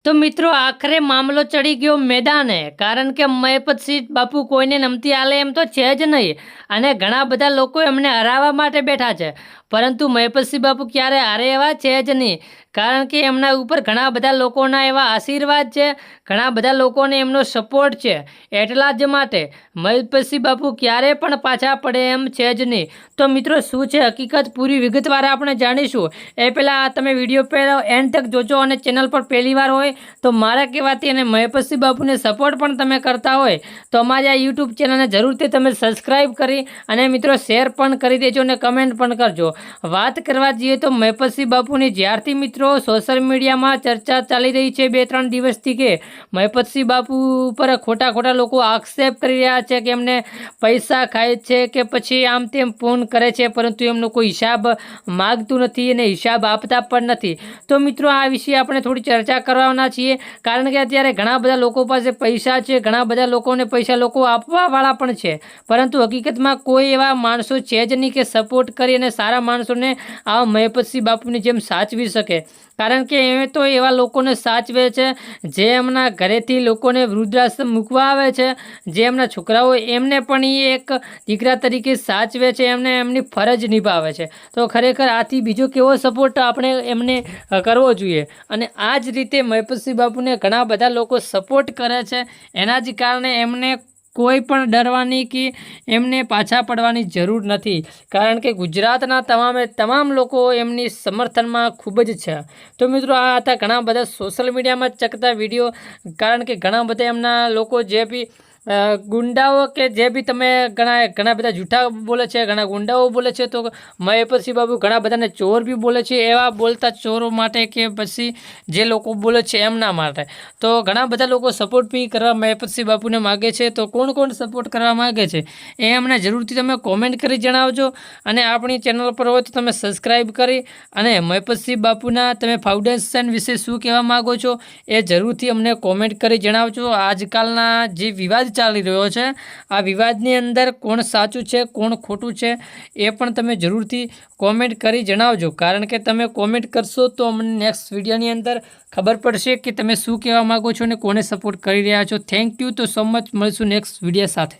તો મિત્રો આખરે મામલો ચડી ગયો મેદાને, કારણ કે મહેપતસિંહ બાપુ કોઈને નમતી આલે એમ તો છે જ નહીં, અને ઘણા બધા લોકો એમને હરાવવા માટે બેઠા છે. પરંતુ મહેપતસિંહ બાપુ ક્યારે હારે એવા છે જ નહીં, કારણ કે એમના ઉપર ઘણા બધા લોકોના એવા આશીર્વાદ છે, ઘણા બધા લોકોને એમનો સપોર્ટ છે. એટલા જ માટે મહેપતસિંહ બાપુ ક્યારે પણ પાછા પડે એમ છે જ નહીં. તો મિત્રો શું છે હકીકત, પૂરી વિગતવાર આપણે જાણીશું. એ પહેલાં તમે વિડીયો પહેલાં એન્ડ તક જોજો, અને ચેનલ પર પહેલી વાર હોય તો મારા કહેવાથી અને મહેપતસિંહ બાપુને સપોર્ટ પણ તમે કરતા હોય તો અમારી આ યુટ્યુબ ચેનલને જરૂરથી તમે સબસ્ક્રાઈબ કરી અને મિત્રો શેર પણ કરી દેજો અને કમેન્ટ પણ કરજો. વાત કરવા જઈએ તો મહેપતસિંહ બાપુની જ્યારથી મિત્રો સોશિયલ મીડિયામાં ચર્ચા ચાલી રહી છે 2-3 દિવસથી, કે મહેપતસિંહ બાપુ ઉપર ખોટા લોકો આક્ષેપ કરી રહ્યા છે કે એમને પૈસા ખાય છે કે પછી આમ તેમ ફોન કરે છે, પરંતુ એમનો કોઈ હિસાબ માગતું નથી અને હિસાબ આપતા પણ નથી. તો મિત્રો આ વિશે આપણે થોડી ચર્ચા કરવાના છીએ, કારણ કે અત્યારે ઘણા બધા લોકો પાસે પૈસા છે, ઘણા બધા લોકોને પૈસા લોકો આપવાવાળા પણ છે, પરંતુ હકીકતમાં કોઈ એવા માણસો છે જ નહીં કે સપોર્ટ કરી અને સારા માણસોને આ મહેપતસિંહ બાપુની જેમ સાચવી શકે. કારણ કે એ તો એવા લોકોને સાચવે છે જે એમના ઘરેથી લોકોને વૃદ્ધાશ્રમ મૂકવા આવે છે, જે એમના છોકરાઓ એમને પણ એ એક દીકરા તરીકે સાચવે છે, એમને એમની ફરજ નિભાવે છે. તો ખરેખર આથી બીજો કેવો સપોર્ટ આપણે એમને કરવો જોઈએ. અને આ જ રીતે મહેપતસિંહ બાપુને ઘણા બધા લોકો સપોર્ટ કરે છે, એના જ કારણે એમને કોઈ પણ ડરવાની કે એમને પાછા પડવાની જરૂર નથી, કારણ કે ગુજરાતના તમામ લોકો એમની સમર્થનમાં ખૂબ જ છે. તો મિત્રો આ હતા ઘણા બધા સોશિયલ મીડિયામાં ચકતા વિડીયો, કારણ કે ઘણા બધા એમના લોકો જે બી ગુંડાઓ કે જે બી તમે ઘણા બધા જૂઠા બોલે છે, ઘણા ગુંડાઓ બોલે છે, તો મહેપતસિંહ બાપુ ઘણા બધાને ચોર બી બોલે છે. એવા બોલતા ચોરો માટે કે પછી જે લોકો બોલે છે એમના માટે તો ઘણા બધા લોકો સપોર્ટ બી કરવા મહેપતસિંહ બાપુને માગે છે. તો કોણ સપોર્ટ કરવા માગે છે એ અમને જરૂરથી તમે કોમેન્ટ કરી જણાવજો, અને આપણી ચેનલ પર હોય તો તમે સબસ્ક્રાઈબ કરી અને મહેપતસિંહ બાપુના તમે ફાઉન્ડેશન વિશે શું કહેવા માગો છો એ જરૂરથી અમને કોમેન્ટ કરી જણાવજો. આજકાલના જે વિવાદ ચાલી રહ્યો છે, આ વિવાદની અંદર કોણ સાચું છે કોણ ખોટું છે એ પણ તમે જરૂરથી કોમેન્ટ કરી જણાવજો, કારણ કે તમે કોમેન્ટ કરશો તો અમને નેક્સ્ટ વિડીયોની અંદર ખબર પડશે કે તમે શું કહેવા માગો છો અને કોને સપોર્ટ કરી રહ્યા છો. Thank you. તો સો મચ. મળીશું નેક્સ્ટ વિડીયો સાથે.